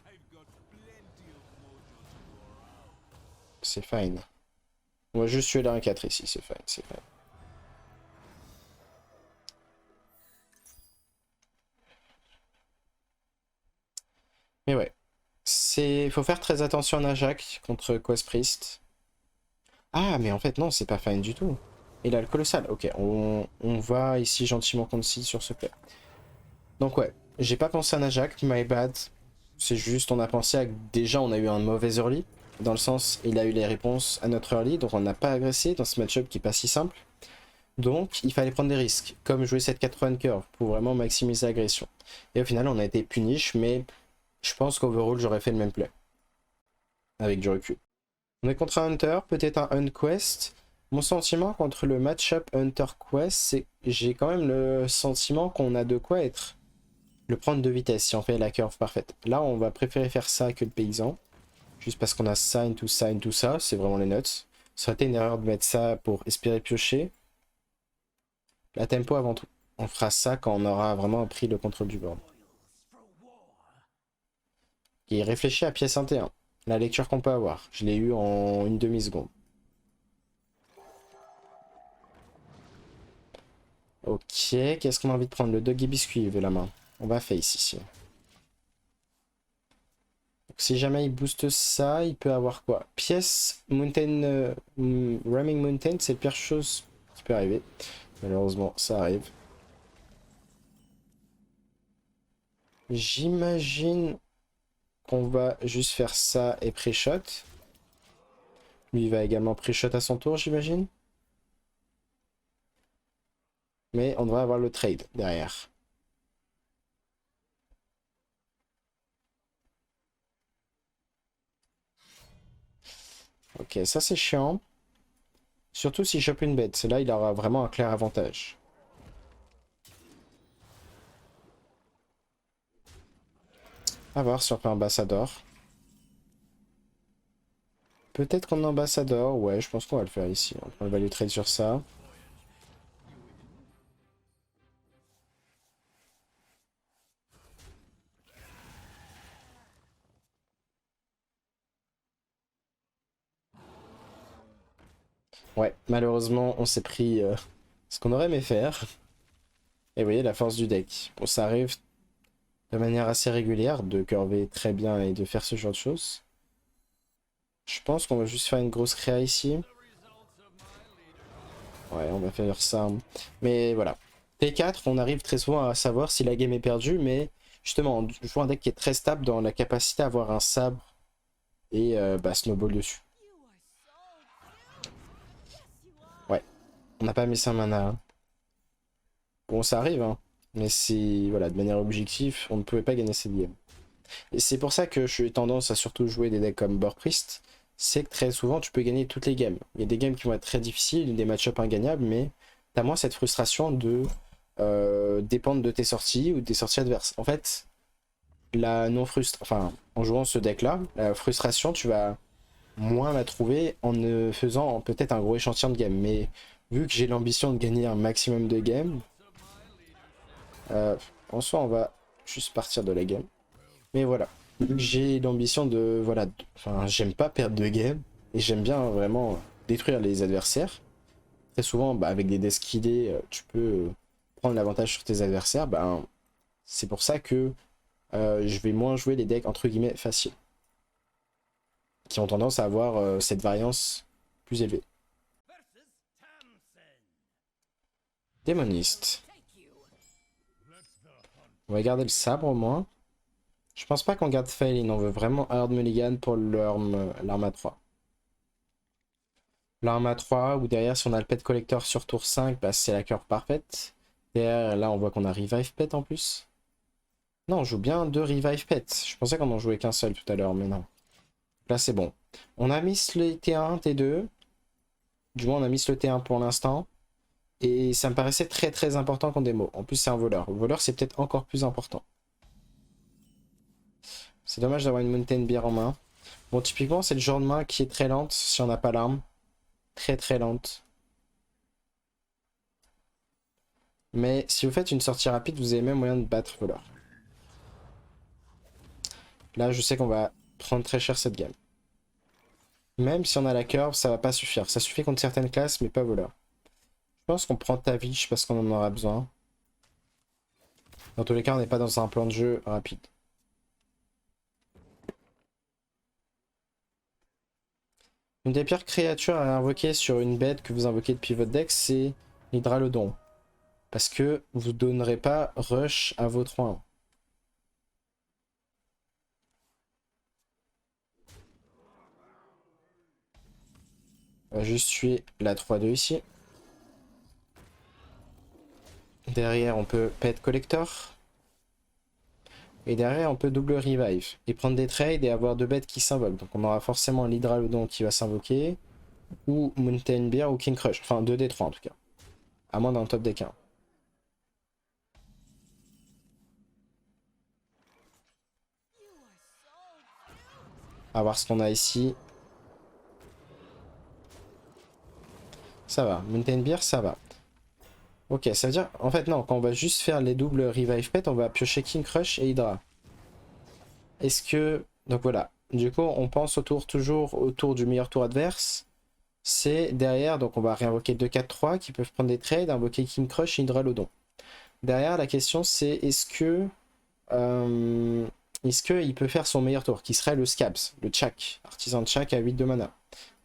C'est fine. On va juste tuer la 1-4 ici, c'est fine, c'est fine. Mais ouais. Faut faire très attention à Najak contre Quest Priest. Ah, mais en fait, non, c'est pas fine du tout. Il a le colossal. Ok, on va ici gentiment concede sur ce play. Donc ouais, j'ai pas pensé à Najak, my bad. C'est juste, on a pensé à... Déjà, on a eu un mauvais early. Dans le sens, il a eu les réponses à notre early, donc on n'a pas agressé dans ce match-up qui est pas si simple. Donc, il fallait prendre des risques, comme jouer cette 80 curve pour vraiment maximiser l'agression. Et au final, on a été punish, mais je pense qu'overall, j'aurais fait le même play. Avec du recul. On est contre un Hunter, peut-être un Unquest. Mon sentiment contre le match-up Hunter-Quest, c'est que j'ai quand même le sentiment qu'on a de quoi être. Le prendre de vitesse si on fait la curve parfaite. Là, on va préférer faire ça que le paysan. Juste parce qu'on a sign, tout ça, c'est vraiment les nuts. Ça aurait été une erreur de mettre ça pour espérer piocher. La tempo avant tout. On fera ça quand on aura vraiment pris le contrôle du board. Et réfléchis à pièce 1T1. La lecture qu'on peut avoir. Je l'ai eu en une demi-seconde. Ok, qu'est-ce qu'on a envie de prendre? Le doggy biscuit veut la main. On va face ici. Donc, si jamais il booste ça, il peut avoir quoi? Pièce Mountain... Ramming Mountain, c'est la pire chose qui peut arriver. Malheureusement, ça arrive. J'imagine qu'on va juste faire ça et pré-shot. Lui, il va également pré-shot à son tour, j'imagine. Mais on devrait avoir le trade derrière. Ok, ça c'est chiant. Surtout s'il chope une bête. Là, il aura vraiment un clair avantage. A voir si on fait ambassadeur. Peut-être qu'on ambassadeur. Ouais, je pense qu'on va le faire ici. On prend le value trade sur ça. Ouais, malheureusement, on s'est pris ce qu'on aurait aimé faire. Et vous voyez la force du deck. Bon, ça arrive de manière assez régulière de curver très bien et de faire ce genre de choses. Je pense qu'on va juste faire une grosse créa ici. Ouais, on va faire ça. Mais voilà. T4, on arrive très souvent à savoir si la game est perdue, mais justement, on joue un deck qui est très stable dans la capacité à avoir un sabre et bah, snowball dessus. Ouais, on n'a pas mis 5 mana. Bon, ça arrive, hein. Mais c'est, voilà, de manière objective, on ne pouvait pas gagner cette game. Et c'est pour ça que je suis tendance à surtout jouer des decks comme Borpriest. C'est que très souvent, tu peux gagner toutes les games. Il y a des games qui vont être très difficiles, des match-ups ingagnables, mais t'as moins cette frustration de dépendre de tes sorties ou des sorties adverses. En fait, la non frustration, enfin en jouant ce deck là, la frustration tu vas moins la trouver en ne faisant peut-être un gros échantillon de game. Mais vu que j'ai l'ambition de gagner un maximum de game, en soi on va juste partir de la game. Mais voilà, vu que j'ai l'ambition de, voilà, enfin j'aime pas perdre de game et j'aime bien vraiment détruire les adversaires. Très souvent avec des decks skillés, tu peux prendre l'avantage sur tes adversaires. C'est pour ça que je vais moins jouer les decks entre guillemets faciles, qui ont tendance à avoir cette variance plus élevée. Démoniste. On va garder le sabre au moins. Je pense pas qu'on garde Faelin, on veut vraiment Hard Mulligan pour l'arme à 3. L'arme à 3, ou derrière si on a le pet collector sur tour 5, c'est la curve parfaite. Derrière là on voit qu'on a Revive Pet en plus. Non, on joue bien 2 Revive Pet. Je pensais qu'on en jouait qu'un seul tout à l'heure, mais non. Là c'est bon. On a mis le T1, T2. Du moins on a mis le T1 pour l'instant. Et ça me paraissait très très important qu'en démo. En plus c'est un voleur. Le voleur c'est peut-être encore plus important. C'est dommage d'avoir une Mountain Beer en main. Bon typiquement c'est le genre de main qui est très lente si on n'a pas l'arme. Très très lente. Mais si vous faites une sortie rapide, vous avez même moyen de battre voleur. Là je sais qu'on va prendre très cher cette gamme. Même si on a la curve, ça va pas suffire. Ça suffit contre certaines classes, mais pas voleur. Je pense qu'on prend Tavish parce qu'on en aura besoin. Dans tous les cas, on n'est pas dans un plan de jeu rapide. Une des pires créatures à invoquer sur une bête que vous invoquez depuis votre deck, c'est l'Hydralodon. Parce que vous ne donnerez pas rush à vos 3-1. On va juste tuer la 3-2 ici. Derrière, on peut Pet Collector. Et derrière, on peut double revive. Et prendre des trades et avoir 2 bêtes qui s'invoquent. Donc on aura forcément l'Hydralodon qui va s'invoquer. Ou Mountain Beer ou King Crush. Enfin 2 des 3 en tout cas. À moins d'un top deck 1. On va voir ce qu'on a ici. Ça va. Mountain Beer, ça va. Ok, ça veut dire... En fait, non. Quand on va juste faire les doubles Revive Pet, on va piocher King Crush et Hydra. Est-ce que... Donc voilà. Du coup, on pense toujours autour du meilleur tour adverse. C'est derrière, donc on va réinvoquer 2-4-3 qui peuvent prendre des trades, invoquer King Crush et Hydralodon. Derrière, la question c'est est-ce que... est-ce qu'il peut faire son meilleur tour, qui serait le Scabs, le Chak, artisan de Chak à 8 de mana?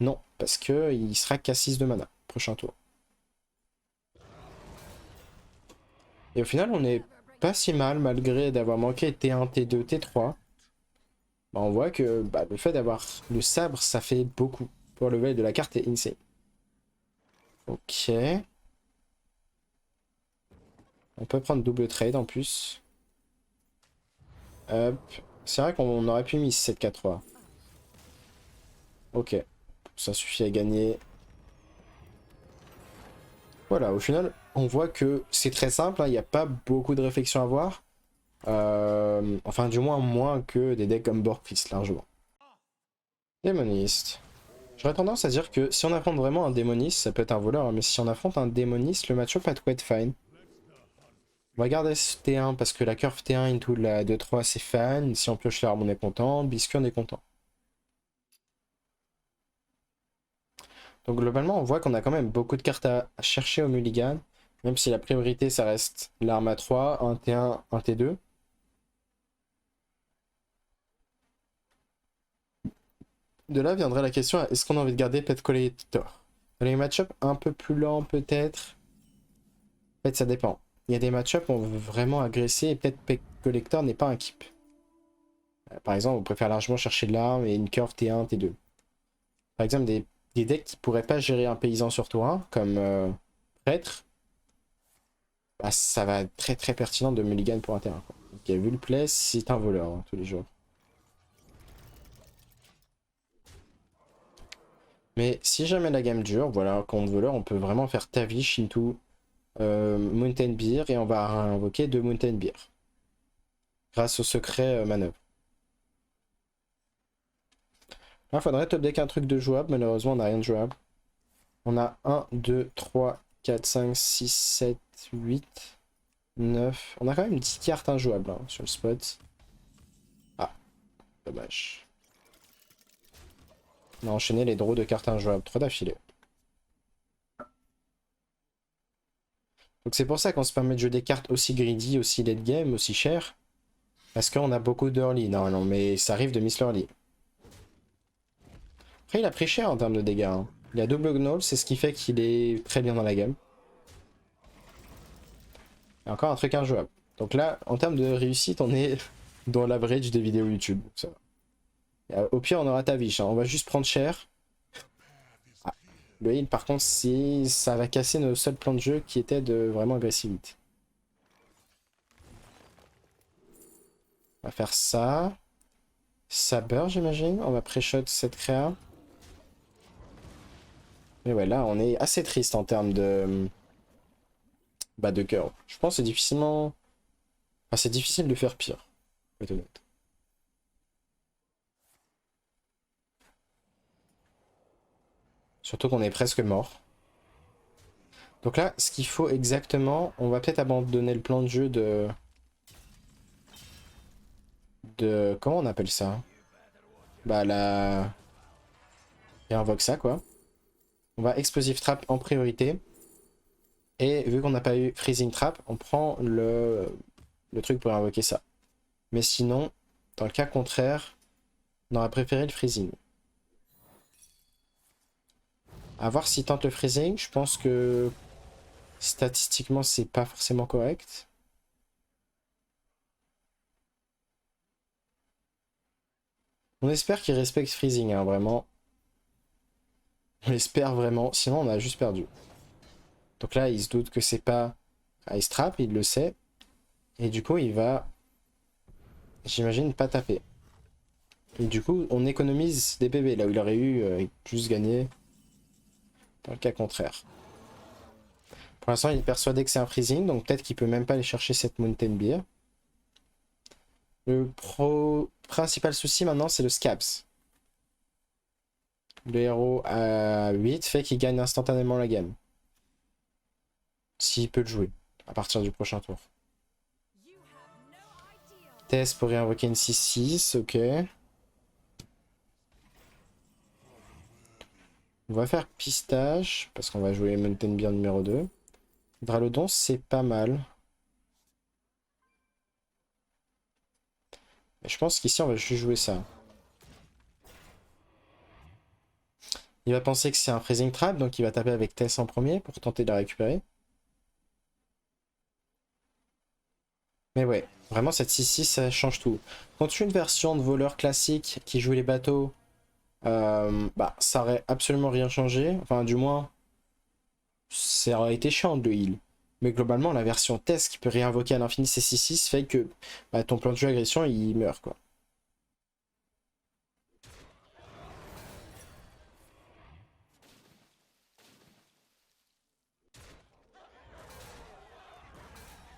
Non, parce qu'il sera qu'à 6 de mana, prochain tour. Et au final, on est pas si mal, malgré d'avoir manqué T1, T2, T3. On voit que le fait d'avoir le sabre, ça fait beaucoup. Pour le level de la carte est insane. Ok. On peut prendre double trade en plus. Hop. C'est vrai qu'on aurait pu miss 7-4-3. Ok. Ça suffit à gagner. Voilà, au final, on voit que c'est très simple. Il n'y a pas beaucoup de réflexion à avoir. Enfin, du moins que des decks comme Borkfist, largement. Démoniste. J'aurais tendance à dire que si on affronte vraiment un démoniste, ça peut être un voleur, hein, mais si on affronte un démoniste, le match-up va être fine. On va garder ce T1 parce que la curve T1 into la 2-3 c'est fan. Si on pioche l'arme, on est content. Biscuit, on est content. Donc globalement, on voit qu'on a quand même beaucoup de cartes à chercher au mulligan. Même si la priorité, ça reste l'arme à 3, un T1, un T2. De là viendrait la question, est-ce qu'on a envie de garder Pet Collector? Dans les match-up un peu plus lents peut-être. En fait, ça dépend. Il y a des match-up où on veut vraiment agresser et peut-être Pet Collector n'est pas un keep. Par exemple, on préfère largement chercher de l'arme et une curve T1, T2. Par exemple, des decks qui pourraient pas gérer un paysan sur tour 1, comme prêtre, ça va être très très pertinent de mulligan pour un terrain. Donc, il y a vu le play, c'est un voleur hein, tous les jours. Mais si jamais la gamme dure, voilà, contre voleur, on peut vraiment faire Tavish into Mountain Beer et on va invoquer 2 Mountain Beer. grâce au secret manœuvre. Là, faudrait top deck un truc de jouable. Malheureusement, on n'a rien de jouable. On a 1, 2, 3, 4, 5, 6, 7, 8, 9. On a quand même 10 cartes injouables hein, sur le spot. Ah, dommage. On a enchaîné les draws de cartes injouables. 3 d'affilée. Donc c'est pour ça qu'on se permet de jouer des cartes aussi greedy, aussi late game, aussi chères. Parce qu'on a beaucoup d'early normalement, mais ça arrive de miss l'early. Après il a pris cher en termes de dégâts. Hein. Il a double gnoll, c'est ce qui fait qu'il est très bien dans la game. Et encore un truc injouable. Donc là, en termes de réussite, on est dans l'average des vidéos YouTube. Ça va. Au pire, on aura Tavish. Hein. On va juste prendre cher. Ah. Le heal, par contre, ça va casser nos seuls plans de jeu qui étaient de vraiment agressivité. On va faire ça. Saber, j'imagine. On va pré-shot cette créa. Mais ouais, là, on est assez triste en termes de... Bah, de cœur. Je pense que c'est difficilement... Enfin, c'est difficile de faire pire. Pour être honnête. Surtout qu'on est presque mort. Donc là, ce qu'il faut exactement... On va peut-être abandonner le plan de jeu de... Comment on appelle ça? Bah, la... Réinvoque ça, quoi. On va Explosive Trap en priorité. Et vu qu'on n'a pas eu Freezing Trap, on prend le truc pour invoquer ça. Mais sinon, dans le cas contraire, on aurait préféré le Freezing. À voir s'il tente le Freezing, je pense que statistiquement c'est pas forcément correct. On espère qu'il respecte Freezing, hein, vraiment. On l'espère vraiment, sinon on a juste perdu. Donc là, il se doute que c'est pas Ice Trap, il le sait. Et du coup, il va, j'imagine, pas taper. Et du coup, on économise des PV, là où il aurait eu plus gagné dans le cas contraire. Pour l'instant, il est persuadé que c'est un freezing, donc peut-être qu'il peut même pas aller chercher cette Mountain Beer. Le principal souci maintenant, c'est le Scabs. Le héros à 8 fait qu'il gagne instantanément la game. S'il peut le jouer, à partir du prochain tour. Test pour réinvoquer une 6-6, ok. On va faire Pistache, parce qu'on va jouer Mountain Beer numéro 2. Dralodon, c'est pas mal. Mais je pense qu'ici, on va juste jouer ça. Il va penser que c'est un Freezing Trap, donc il va taper avec Tess en premier pour tenter de la récupérer. Mais ouais, vraiment cette 6-6 ça change tout. Quand tu as une version de voleur classique qui joue les bateaux, bah ça aurait absolument rien changé. Enfin du moins, ça aurait été chiant de le heal. Mais globalement la version test qui peut réinvoquer à l'infini ces 6-6 fait que bah, ton plan de jeu agression il meurt quoi.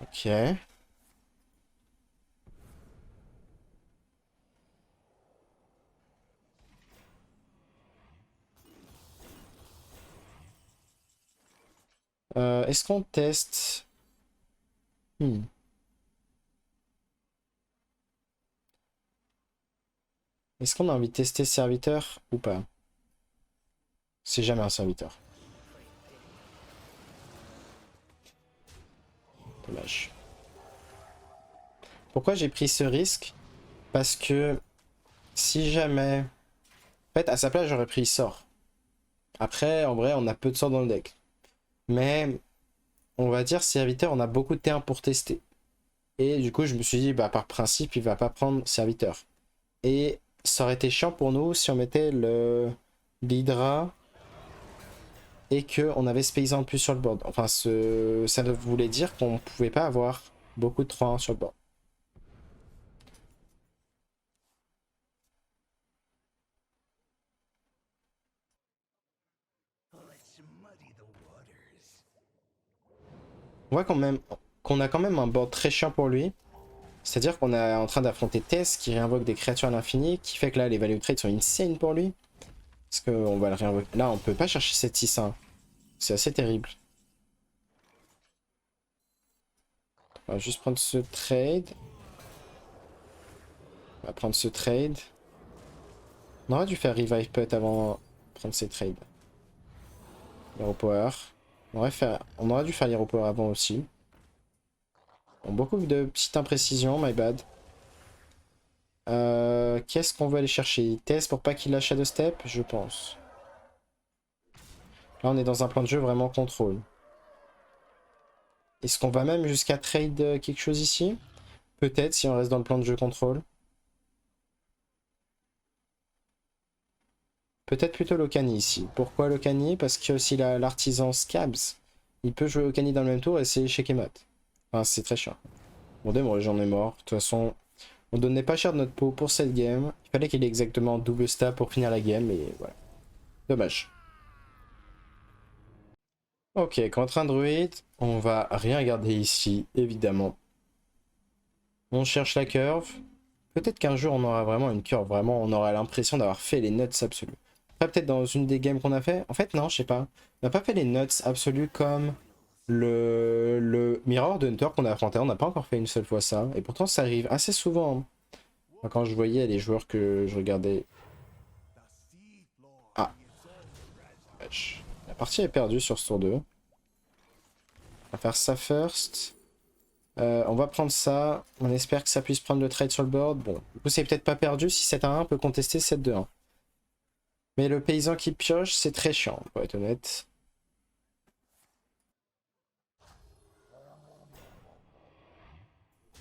Ok. Est-ce qu'on teste... Est-ce qu'on a envie de tester serviteur ou pas? C'est jamais un serviteur. Dommage. Pourquoi j'ai pris ce risque? Parce que si jamais... En fait, à sa place, j'aurais pris sort. Après, en vrai, on a peu de sorts dans le deck. Mais, on va dire, serviteur, on a beaucoup de terrain pour tester. Et du coup, je me suis dit, bah, par principe, il va pas prendre serviteur. Et ça aurait été chiant pour nous si on mettait l'Hydra et qu'on avait ce paysan en plus sur le board. Enfin, ça voulait dire qu'on pouvait pas avoir beaucoup de 3-1 sur le board. On voit qu'on a quand même un board très chiant pour lui. C'est-à-dire qu'on est en train d'affronter Tess qui réinvoque des créatures à l'infini, qui fait que là les value trades sont insane pour lui. Parce qu'on va le réinvoquer. Là on peut pas chercher cette 6-1. C'est assez terrible. On va juste prendre ce trade. On va prendre ce trade. On aurait dû faire Revive Put avant de prendre ces trades. Hero Power. On aurait dû faire l'Hero Power avant aussi. Bon, beaucoup de petites imprécisions, my bad. Qu'est-ce qu'on veut aller chercher? Test pour pas qu'il lâche Shadow Step, je pense. Là, on est dans un plan de jeu vraiment contrôle. Est-ce qu'on va même jusqu'à trade quelque chose ici? Peut-être si on reste dans le plan de jeu contrôle. Peut-être plutôt Locani ici. Pourquoi Locani? Parce qu'il y a aussi l'artisan Scabs. Il peut jouer Locani dans le même tour et c'est chez Kemat. Enfin, c'est très chiant. Bon, démon, j'en ai mort. De toute façon, on donnait pas cher de notre peau pour cette game. Il fallait qu'il ait exactement double stat pour finir la game et voilà. Dommage. Ok, contre un druide, on va rien garder ici, évidemment. On cherche la curve. Peut-être qu'un jour on aura vraiment une curve, vraiment on aura l'impression d'avoir fait les nuts absolus. Après peut-être dans une des games qu'on a fait, en fait non, je sais pas. On n'a pas fait les nuts absolus comme le Mirror de Hunter qu'on a affronté, on n'a pas encore fait une seule fois ça. Et pourtant ça arrive assez souvent. Hein. Enfin, quand je voyais les joueurs que je regardais... Ah. Wesh. La partie est perdue sur ce tour 2. On va faire ça first. On va prendre ça. On espère que ça puisse prendre le trade sur le board. Bon, du coup, c'est peut-être pas perdu si 7-1 peut contester 7-2-1. Mais le paysan qui pioche, c'est très chiant, pour être honnête.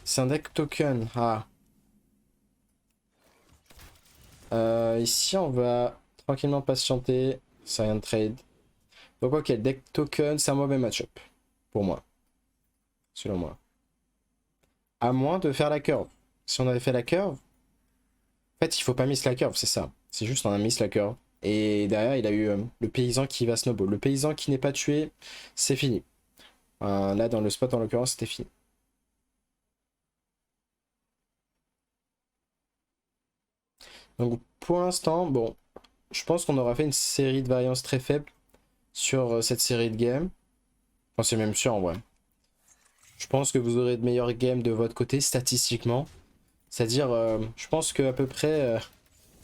C'est un deck token. Ah. Ici, on va tranquillement patienter. Ça rien de trade. Donc, ok, deck token, c'est un mauvais match-up. Pour moi. Selon moi. À moins de faire la curve. Si on avait fait la curve. En fait, il faut pas miss la curve, c'est ça. C'est juste on a miss la curve. Et derrière, il a eu le paysan qui va snowball. Le paysan qui n'est pas tué, c'est fini. Là, dans le spot, en l'occurrence, c'était fini. Donc, pour l'instant, bon, je pense qu'on aura fait une série de variances très faibles sur cette série de games. Enfin, c'est même sûr, en vrai. Je pense que vous aurez de meilleures games de votre côté, statistiquement. C'est-à-dire, je pense qu'à peu près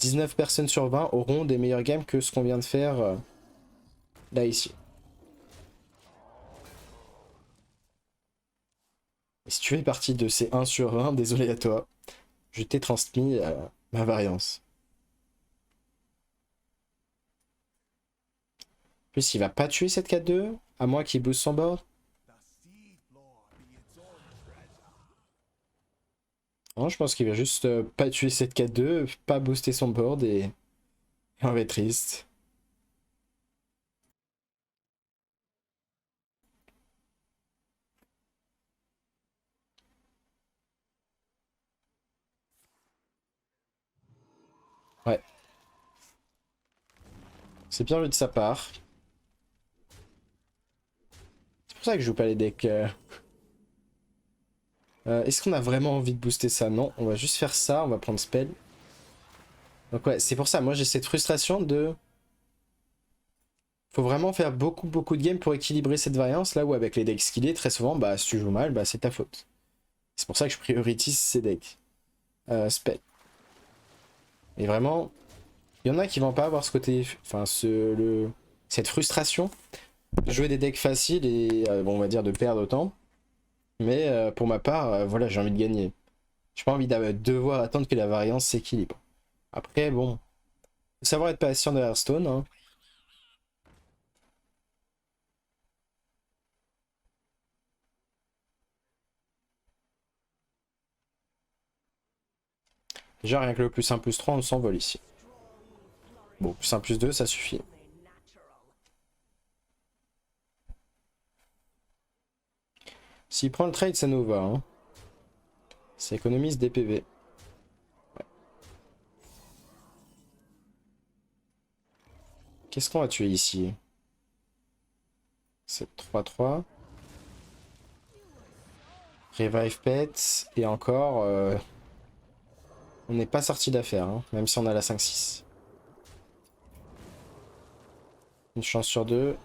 19 personnes sur 20 auront des meilleures games que ce qu'on vient de faire là, ici. Et si tu fais partie de ces 1 sur 20, désolé à toi. Je t'ai transmis ma variance. En plus, il va pas tuer cette 4-2, à moins qu'il booste son board. Non, je pense qu'il va juste pas tuer cette 4-2, pas booster son board et on va être triste. Ouais. C'est bien vu de sa part. C'est pour ça que je joue pas les decks. Est-ce qu'on a vraiment envie de booster ça? Non, on va juste faire ça, on va prendre spell. Donc ouais, c'est pour ça, moi j'ai cette frustration de... Faut vraiment faire beaucoup de games pour équilibrer cette variance, là où avec les decks skillés, très souvent, bah si tu joues mal, bah c'est ta faute. C'est pour ça que je priorise ces decks. Spell. Et vraiment, il y en a qui vont pas avoir ce côté... Enfin, cette frustration de jouer des decks faciles et, bon, on va dire, de perdre autant. Mais pour ma part, voilà, j'ai envie de gagner. J'ai pas envie de devoir attendre que la variance s'équilibre. Après, bon, faut savoir être patient de Hearthstone. Hein. Déjà, rien que le plus 1 plus 3, on s'envole ici. Bon, plus 1 plus 2, ça suffit. S'il prend le trade, ça nous va. Hein. Ça économise des PV. Ouais. Qu'est-ce qu'on va tuer ici? C'est 3-3. Revive Pet, et encore, on n'est pas sorti d'affaire, hein, même si on a la 5-6. Une chance sur deux.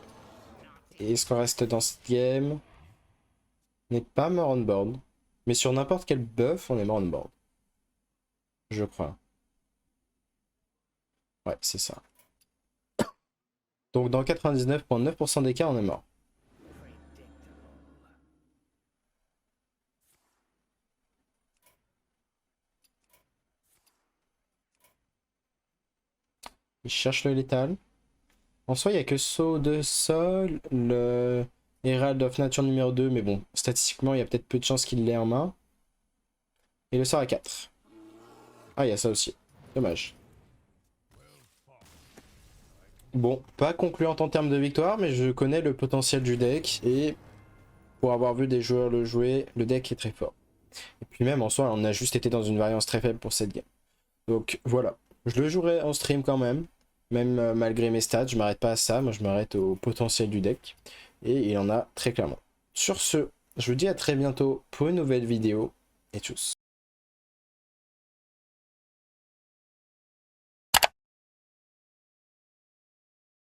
Et est-ce qu'on reste dans cette game? On n'est pas mort on board. Mais sur n'importe quel buff, on est mort on board. Je crois. Ouais, c'est ça. Donc dans 99,9% des cas, on est mort. Il cherche le létal. En soi, il n'y a que saut de sol, le Herald of Nature numéro 2, mais bon, statistiquement, il y a peut-être peu de chances qu'il l'ait en main. Et le sort à 4. Ah, il y a ça aussi. Dommage. Bon, pas concluante en termes de victoire, mais je connais le potentiel du deck, et pour avoir vu des joueurs le jouer, le deck est très fort. Et puis même en soi, on a juste été dans une variance très faible pour cette game. Donc voilà, je le jouerai en stream quand même, malgré mes stats, je m'arrête pas à ça, moi je m'arrête au potentiel du deck, et il en a très clairement. Sur ce, je vous dis à très bientôt pour une nouvelle vidéo, et tchuss.